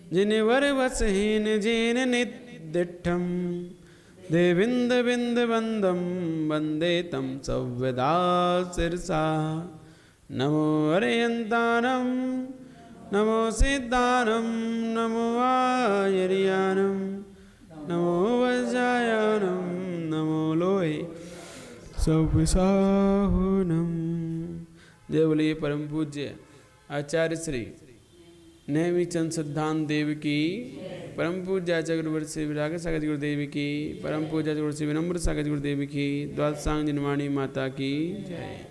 जिनवर वसहीन gene निदिठम देविंद बिंद बंदम वंदे तम सव्यदा सिरसा नमो अरियंतानम नमो सिद्धानम नमो आयर्यानम नमो वज्रायानम नमो लोहे सविसाहुनम। जय बोलिए परम पूज्य आचार्य श्री नेमिचंद सिद्धांत देव की, परम पूज्य आचार्य गुरुवर्य श्री विराग सागर गुरुदेव की, परम पूज्य आचार्य श्री विनम्र सागर गुरुदेव की, द्वादशांग जिनवाणी माता की जय।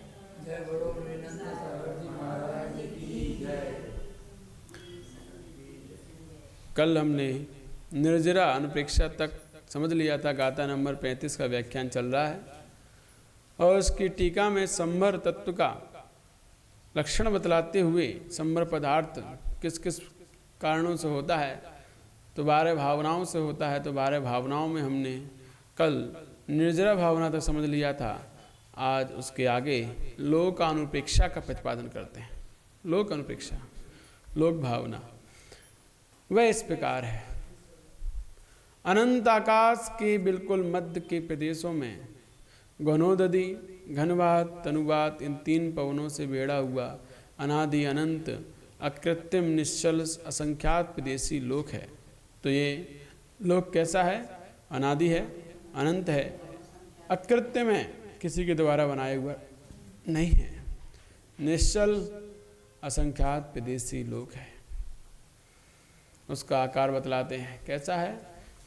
कल हमने निर्जरा अनुप्रेक्षा तक समझ लिया था। गाथा नंबर 35 का व्याख्यान चल रहा है और उसकी टीका में संभर तत्व का लक्षण बतलाते हुए संभर पदार्थ किस किस कारणों से होता है, तो 12 भावनाओं से होता है। तो 12 भावनाओं में हमने कल निर्जरा भावना तक समझ लिया था। आज उसके आगे लोक अनुपेक्षा का प्रतिपादन करते हैं। लोक अनुपेक्षा, लोक भावना वह इस प्रकार है। अनंत आकाश के बिल्कुल मध्य के प्रदेशों में घनोदधि, घनवात, तनुवात इन 3 पवनों से बेड़ा हुआ अनादि अनंत अकृत्रिम निश्चल असंख्यात प्रदेशी लोक है। तो ये लोक कैसा है? अनादि है, अनंत है, अकृत्रिम है, किसी के द्वारा बनाया हुआ नहीं है, निश्चल असंख्यात प्रदेशी लोक है। उसका आकार बतलाते हैं कैसा है।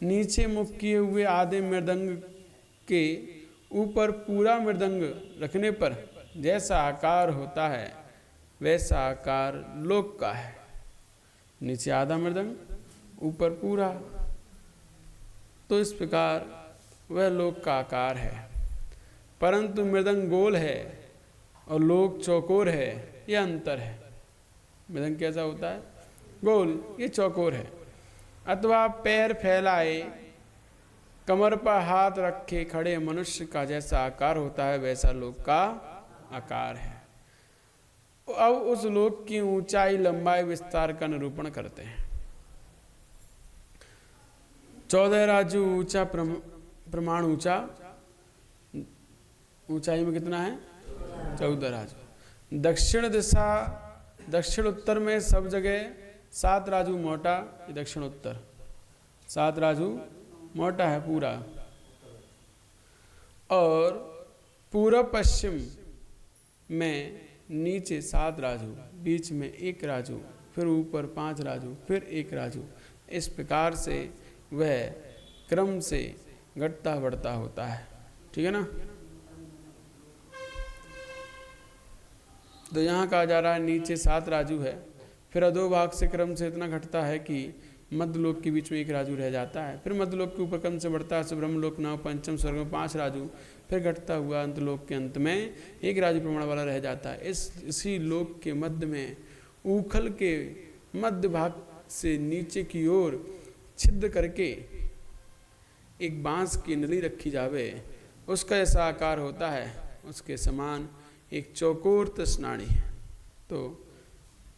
नीचे मुख किए हुए आधे मृदंग के ऊपर पूरा मृदंग रखने पर जैसा आकार होता है वैसा आकार लोक का है। नीचे आधा मृदंग, ऊपर पूरा, तो इस प्रकार वह लोक का आकार है। परंतु मृदंग गोल है और लोक चौकोर है, यह अंतर है। मृदंग कैसा होता है? गोल, ये चौकोर है। अथवा पैर फैलाए कमर पर हाथ रखे खड़े मनुष्य का जैसा आकार होता है वैसा लोक का आकार है। अब उस लोक की ऊंचाई, लंबाई, विस्तार का निरूपण करते हैं। 14 राजू ऊंचा, प्रमाण ऊंचा, ऊंचाई में कितना है? 14 राजू। दक्षिण दिशा, दक्षिण उत्तर में सब जगह 7 राजू मोटा, ये दक्षिण उत्तर 7 राजू मोटा है पूरा। और पूर्व पश्चिम में नीचे 7 राजू, बीच में 1 राजू, फिर ऊपर 5 राजू, फिर 1 राजू। इस प्रकार से वह क्रम से घटता बढ़ता होता है। ठीक है ना? तो यहाँ कहा जा रहा है नीचे 7 राजू है, फिर अधोभाग से क्रम से इतना घटता है कि मध्यलोक के बीच में 1 राजू रह जाता है। फिर मध्यलोक के ऊपर क्रम से बढ़ता है, ब्रह्मलोक, नव, पंचम स्वर्ग में 5 राजू, फिर घटता हुआ अंतलोक के अंत में 1 राजू प्रमाण वाला रह जाता है। इसी लोक के मध्य में ऊखल के मध्य भाग से नीचे की ओर छिद्र करके एक बांस की नली रखी जावे, उसका ऐसा आकार होता है, उसके समान एक चौकोर तृष्णाणी है। तो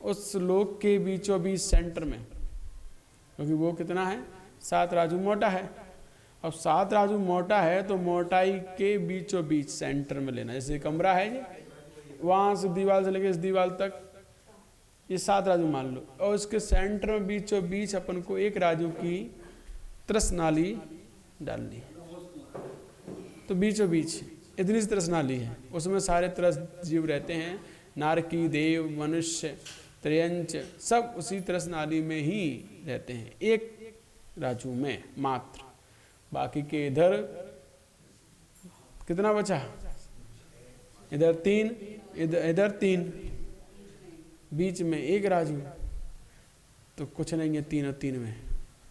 उस लोक के बीचों बीच सेंटर में, क्योंकि वो कितना है? 7 राजू मोटा है। अब 7 राजू मोटा है तो मोटाई के बीचों बीच सेंटर में लेना। जैसे कमरा है जी, वहाँ से दीवार से लेकर इस दीवार तक ये 7 राजू मान लो, और इसके सेंटर में बीचों बीच अपन को 1 राजू की तृष्णाली डालनी। तो बीचों बीच इतनी सी तृष्णाली है, उसमें सारे त्रस जीव रहते हैं, नारकी, देव, मनुष्य, त्रयंच, सब उसी तृष्णाली में ही रहते हैं, 1 राजू में मात्र। बाकी के इधर कितना बचा? इधर 3, इधर 3, बीच में 1 राजू। तो कुछ नहीं है 3 और 3 में,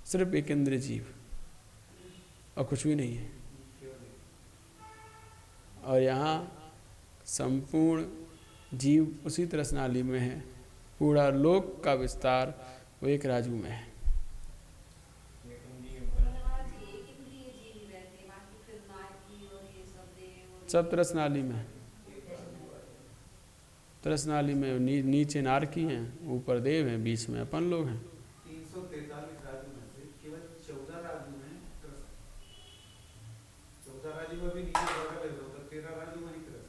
सिर्फ एक इंद्रिय जीव और कुछ भी नहीं है। और यहाँ संपूर्ण जीव उसी तृष्णाली में है, पूरा लोक का विस्तार वो 1 राजू में है। सब तृष्णाली में, तृष्णाली में नीचे नारकी हैं, ऊपर देव हैं, बीच में अपन लोग हैं। 343 राजू में से केवल 14 राजू में 14 राजू में भी नीचे बगल है तो 13 राजू में ही क्रस।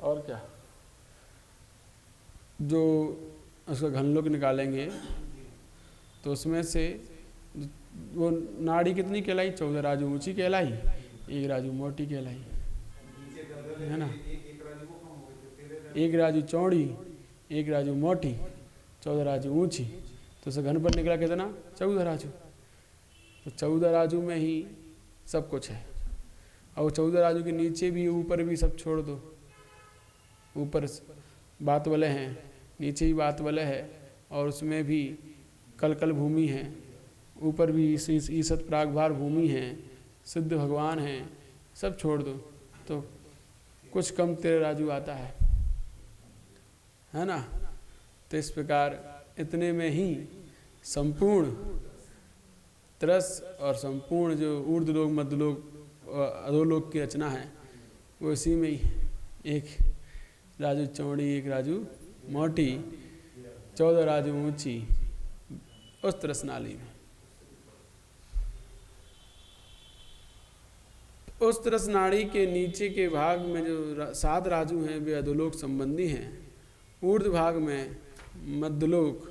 और क्या, जो उसका घनलोक निकालेंगे तो उसमें से वो नाड़ी कितनी कहलाई, 14 राजू ऊंची कहलाई, 1 राजू मोटी कहलाई, है ना। 1 राजू चौड़ी, 1 राजू मोटी, 14 राजू ऊंची, तो उसका घन पर निकला कितना, 14 राजू। तो 14 राजू में ही सब कुछ है। और 14 राजू के नीचे भी ऊपर भी सब छोड़ दो, ऊपर बात वाले हैं, नीचे ही बात वाले है, और उसमें भी कलकल भूमि है, ऊपर भी ईसत प्रागभार भूमि है, सिद्ध भगवान हैं, सब छोड़ दो तो कुछ कम 13 राजू आता है ना। तो इस प्रकार इतने में ही संपूर्ण तरस और संपूर्ण जो ऊर्ध्वलोक मध्यलोक अधोलोक की रचना है वो इसी में ही, एक राजू चौड़ी, 1 राजू मोटी, 14 राजू ऊंची, उस तरस नाली में। उस तरस नाड़ी के नीचे के भाग में जो 7 राजू हैं वे अधोलोक संबंधी हैं। ऊर्ध्व भाग में मध्यलोक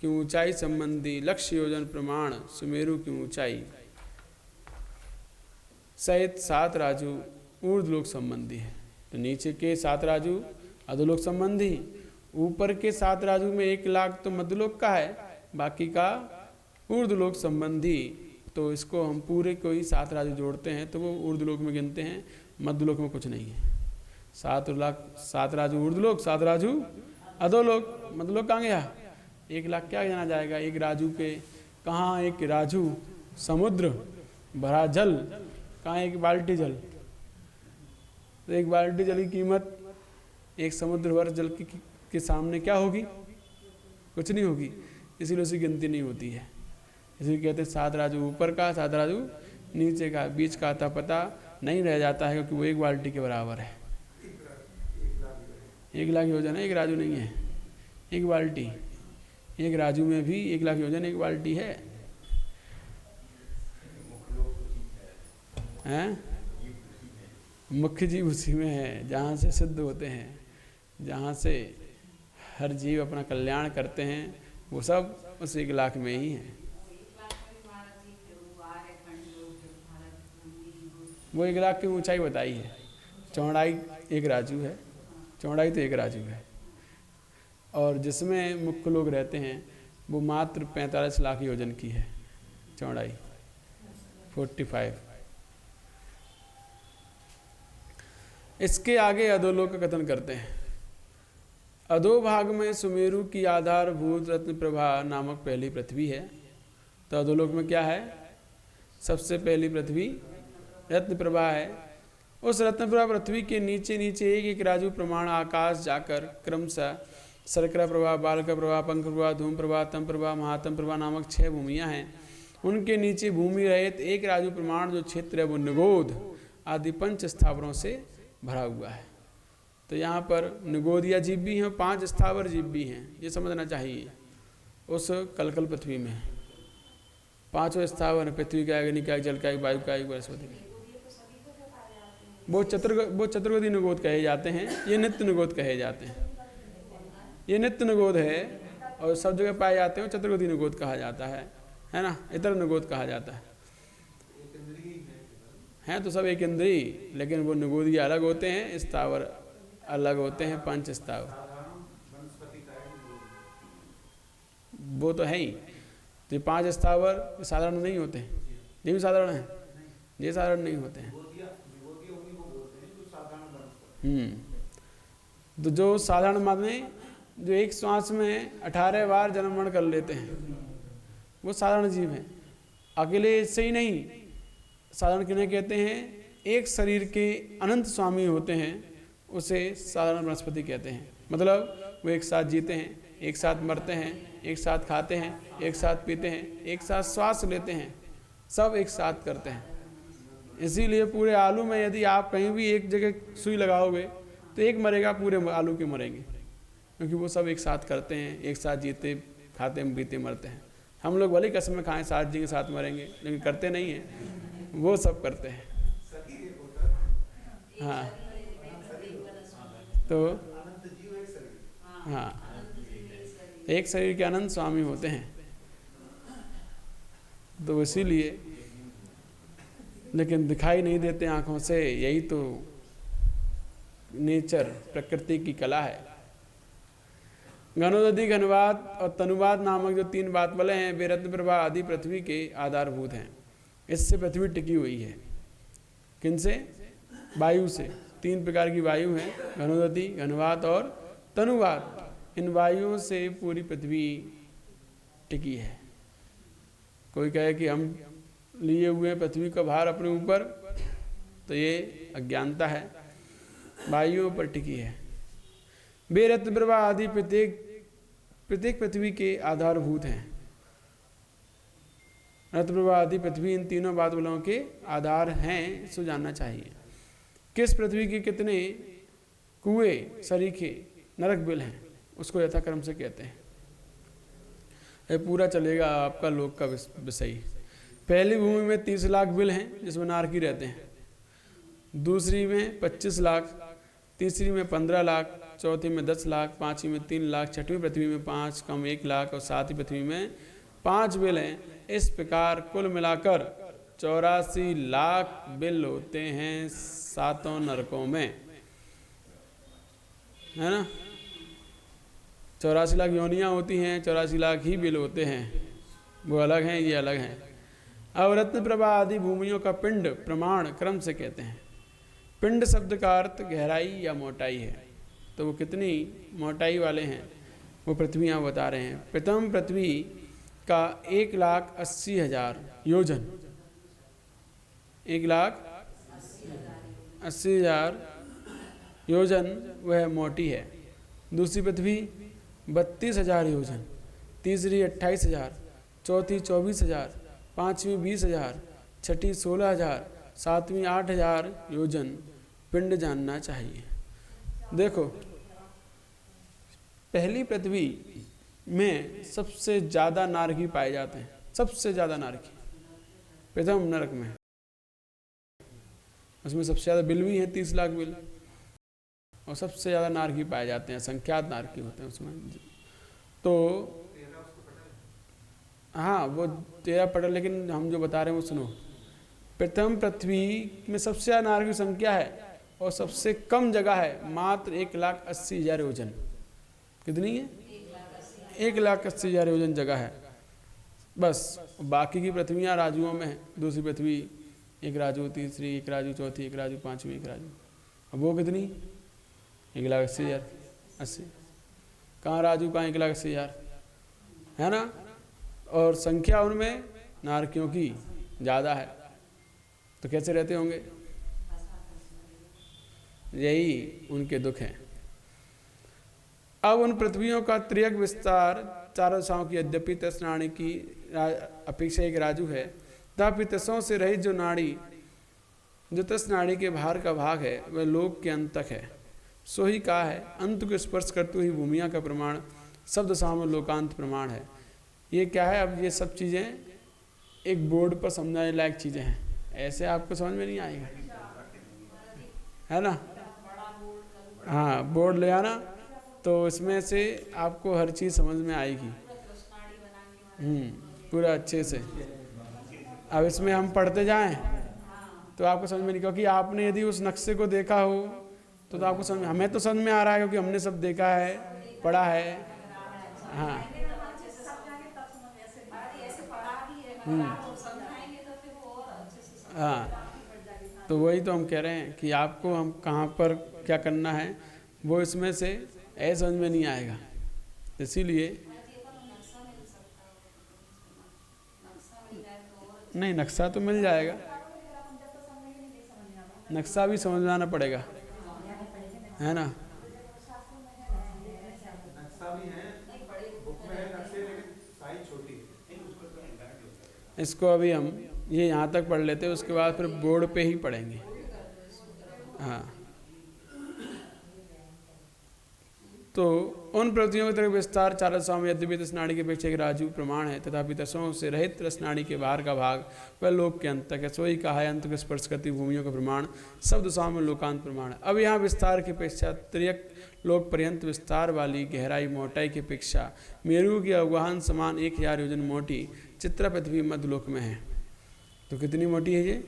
की ऊंचाई संबंधी लक्ष्य योजन प्रमाण सुमेरु की ऊंचाई सहित 7 राजू ऊर्ध्वलोक संबंधी है। तो नीचे के 7 राजू अधोलोक संबंधी, ऊपर के 7 राजू में 1 लाख तो मध्यलोक का है, बाकी का ऊर्ध्वलोक संबंधी। तो इसको हम पूरे को ही 7 राजू जोड़ते हैं तो वो ऊर्ध्वलोक में गिनते हैं, मध्यलोक में कुछ नहीं है। 7 राजू ऊर्ध्वलोक, 7 राजू अधोलोक, मध्यलोक कहाँ गया, 1 लाख क्या जाना जाएगा। 1 राजू के कहाँ, 1 राजू समुद्र भरा जल, कहाँ 1 बाल्टी जल। तो 1 बाल्टी जल की कीमत 1 समुद्र भर जल के सामने क्या होगी, कुछ नहीं होगी, इसीलिए उसकी गिनती नहीं होती है। इसलिए कहते हैं 7 राजू ऊपर का, 7 राजू नीचे का, बीच का आता पता नहीं रह जाता है क्योंकि वो 1 बाल्टी के बराबर है। 1 लाख योजन है, 1 राजू नहीं है, 1 बाल्टी। 1 राजू में भी 1 लाख योजन 1 बाल्टी है, हैं? मुख्य जीव उसी में है जहाँ से सिद्ध होते हैं, जहाँ से हर जीव अपना कल्याण करते हैं, वो सब उस 1 लाख में ही है। वो 1 लाख की ऊंचाई बताई है, चौड़ाई 1 राजू है, चौड़ाई तो 1 राजू है। और जिसमें मुख्य लोग रहते हैं वो मात्र 45 लाख योजन की है चौड़ाई, 45। इसके आगे अधोलोक का कथन करते हैं। अधोभाग में सुमेरु की आधारभूत रत्न प्रभा नामक पहली पृथ्वी है। तो अधोलोक में क्या है, सबसे पहली पृथ्वी रत्न प्रभा है। उस रत्न प्रभा पृथ्वी के नीचे नीचे 1 राजू प्रमाण आकाश जाकर क्रमशः शर्करा प्रभा, बालका प्रभा, पंख प्रभा, धूम प्रभा, तम प्रभा, महातम प्रभा नामक 6 भूमियाँ हैं। उनके नीचे भूमि रहित 1 राजू प्रमाण जो क्षेत्र है वो निगोध आदि 5 स्थावरों से भरा हुआ है। तो यहाँ पर निगोदिया जीव भी हैं, 5 स्थावर जीव भी हैं, ये समझना चाहिए। उस कलकल पृथ्वी में 5 स्थावर हैं, पृथ्वी का, अग्नि का, जल का, वायु का, वनस्पति का। वो चतुर्गोदी निगोद कहे जाते हैं, ये नित्य निगोद कहे जाते हैं। ये नित्य निगोद है और सब जगह पाए जाते हैं, चतुर्गोदी निगोद कहा जाता है ना, इतर निगोद कहा जाता है। हैं तो सब एक इंद्री, लेकिन वो निगोदी अलग होते हैं, स्थावर अलग होते हैं, 5 स्थावर वो तो है ही। तो 5 स्थावर साधारण नहीं होते हैं, ये भी साधारण है, ये साधारण नहीं होते हैं। तो जो साधारण माने जो एक श्वास में 18 बार जन्म मरण कर लेते हैं वो साधारण जीव हैं। अकेले इससे ही नहीं, साधारण किन्हें कहते हैं, एक शरीर के अनंत स्वामी होते हैं उसे साधारण वनस्पति कहते हैं। मतलब वो एक साथ जीते हैं, एक साथ मरते हैं, एक साथ खाते हैं, एक साथ पीते हैं, एक साथ श्वास लेते हैं, सब एक साथ करते हैं। इसीलिए पूरे आलू में यदि आप कहीं भी एक जगह सुई लगाओगे तो एक मरेगा, पूरे आलू के मरेंगे, क्योंकि वो सब एक साथ करते हैं, एक साथ जीते खाते हम पीते मरते हैं। हम लोग भले कसम खाएं साथ जी के साथ मरेंगे, लेकिन करते नहीं हैं, वो सब करते हैं। हाँ तो हाँ, एक शरीर के अनंत स्वामी होते हैं, तो इसीलिए, लेकिन दिखाई नहीं देते आंखों से। यही तो नेचर, प्रकृति की कला है। घनोदधि, घनवात और तनुवात नामक जो 3 बात वाले हैं, वे रत्न प्रभा आदि पृथ्वी के आधारभूत हैं। इससे पृथ्वी टिकी हुई है। किनसे? वायु से। 3 प्रकार की वायु हैं, घनोदधि, घनवात और तनुवात। इन वायुओं से पूरी पृथ्वी टिकी है। कोई कहे कि हम लिए हुए हैं पृथ्वी का भार अपने ऊपर, तो ये अज्ञानता है। वायुओं पर टिकी है। वे रत्न प्रभा आदि प्रत्येक पृथ्वी के आधारभूत हैं। रत्न प्रभा आदि पृथ्वी इन तीनों बात वालों के आधार हैं, इसको जानना चाहिए। किस पृथ्वी के कितने कुएं, सरीखे, नरक बिल हैं, उसको यथाक्रम से कहते हैं। ये पूरा चलेगा आपका लोक का विषय। पहली भूमि में 30 लाख बिल हैं, जिसमें नारकी रहते हैं। दूसरी में 25 लाख, तीसरी में 15 लाख, चौथी में 10 लाख, पांचवी में 3 लाख, छठवीं पृथ्वी में 5 कम 1 लाख और सातवीं पृथ्वी में 5 बिल हैं। इस प्रकार कुल मिलाकर 84 लाख बिल होते हैं 7 नरकों में, है ना। 84 लाख योनियाँ होती हैं, 84 लाख ही बिल होते हैं। वो अलग हैं, ये अलग हैं। अब रत्न प्रभा आदि भूमियों का पिंड प्रमाण क्रम से कहते हैं। पिंड शब्द का अर्थ गहराई या मोटाई है, तो वो कितनी मोटाई वाले हैं वो पृथ्वी यहाँ बता रहे हैं। प्रथम पृथ्वी का 1,80,000 योजन, 1,80,000 योजन वह मोटी है। दूसरी पृथ्वी 32,000 योजन, तीसरी 28,000, चौथी 24,000, पाँचवीं 20,000, छठी 16,000, सातवीं 8,000 योजन पिंड जानना चाहिए। देखो, पहली पृथ्वी में सबसे ज़्यादा नारकी पाए जाते हैं, सबसे ज़्यादा नारकी प्रथम नरक में। उसमें सबसे ज़्यादा बिल भी हैं, 30 लाख बिल, और सबसे ज़्यादा नारकी पाए जाते हैं, संख्यात नारकी होते हैं उसमें। तो हाँ, वो 13 पटल, लेकिन हम जो बता रहे हैं वो सुनो। प्रथम पृथ्वी में सबसे ज़्यादा नारकी संख्या है और सबसे कम जगह है, मात्र 1,80,000 योजन। कितनी है? 1,80,000 योजन जगह है बस। बाकी की पृथ्वियाँ राजुओं में है। दूसरी पृथ्वी 1 राजू, तीसरी 1 राजू, चौथी 1 राजू, पाँचवीं 1 राजू। अब वो कितनी? 1,80,000, 80। कहाँ राजू, कहाँ 1,80,000, है ना। और संख्या उनमें नारकियों की ज़्यादा है, तो कैसे रहते होंगे? यही उनके दुख हैं। अब उन पृथ्वियों का त्रियक विस्तार 4 दिशाओं की, यद्यपि 10 नाड़ी की अपेक्षा 1 राजू है, तथापि 10 से रहित जो नाड़ी, जो 10 नाड़ी के भार का भाग है, वह लोक के अंत तक है। सो ही कहा है, अंत को स्पर्श करते हुए भूमिया का प्रमाण सब दिशाओं में लोकांत प्रमाण है। ये क्या है? अब ये सब चीज़ें एक बोर्ड पर समझाने लायक चीज़ें हैं, ऐसे आपको समझ में नहीं आएगा, है ना। हाँ, बोर्ड ले आना, तो इसमें से आपको हर चीज़ समझ में आएगी, पूरा अच्छे से। अब इसमें हम पढ़ते जाएं तो आपको समझ में नहीं, क्योंकि आपने यदि उस नक्शे को देखा हो तो आपको समझ में, हमें तो समझ में आ रहा है क्योंकि हमने सब देखा है, पढ़ा है। हाँ हाँ, तो वही तो हम कह रहे हैं कि आपको हम कहाँ पर क्या करना है वो इसमें से ऐसे समझ में नहीं आएगा। इसीलिए नहीं, नक्शा तो मिल जाएगा, नक्शा भी समझ में आना पड़ेगा, है ना। इसको अभी हम ये यहाँ तक पढ़ लेते हैं, उसके बाद फिर बोर्ड पे ही पढ़ेंगे। हाँ, तो उन पृथ्वियों की तरफ विस्तार 400 में यद्यपि तस्नाड़ी के अपेक्षा एक राजू प्रमाण है, तथापि तसों से रहित रसनाड़ी के बाहर का भाग वह लोक के अंत तक है। सोई कहा है अंत को स्पर्श करती भूमियों का प्रमाण सब दिशाओं में लोकांत प्रमाण है। अब यहाँ विस्तार की अपेक्षा त्रियक लोक पर्यंत विस्तार वाली गहराई मोटाई की अपेक्षा मेरू की अवगाहन समान 1000 योजन मोटी चित्रा पृथ्वी मध्यलोक में है। तो कितनी मोटी है ये?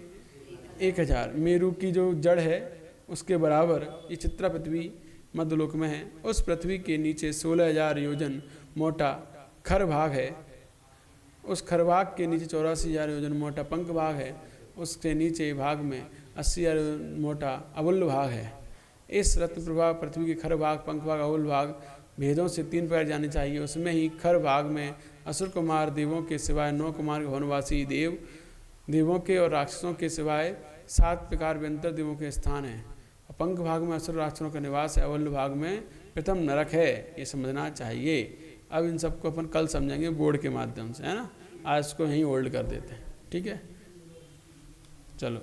1000। मेरू की जो जड़ है उसके बराबर ये चित्रा पृथ्वी मध्यलोक में है। उस पृथ्वी के नीचे 16000 योजन मोटा खर भाग है। उस खर भाग के नीचे 84,000 योजन मोटा पंख भाग है। उसके नीचे भाग में 80,000 मोटा अवुल भाग है। इस रत्न प्रभा पृथ्वी के खर भाग, पंख भाग, अवुल भाग भेदों से 3 पैर जाने चाहिए। उसमें ही खर भाग में असुर कुमार देवों के सिवाय 9 कुमार के भवनवासी देवों के और राक्षसों के सिवाय 7 प्रकार व्यंतर देवों के स्थान हैं। पंख भाग में असुर राक्षसों का निवास है। अवल भाग में प्रथम नरक है, ये समझना चाहिए। अब इन सबको अपन कल समझेंगे बोर्ड के माध्यम से, है ना। आज इसको यहीं होल्ड कर देते हैं, ठीक है। चलो,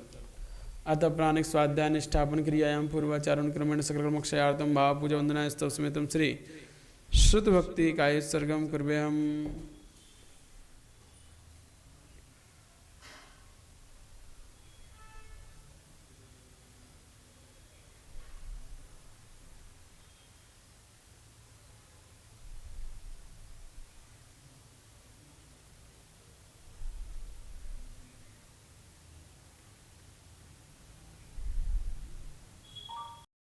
अतः प्राणिक स्वाध्याय निष्ठापन क्रियायाम पूर्वाचारण क्रमेण सकल मोक्षयार्थम भाव पूजा वंदना स्तव समेतम श्री श्रुत भक्ति काय सर्गम कुर्वे हम।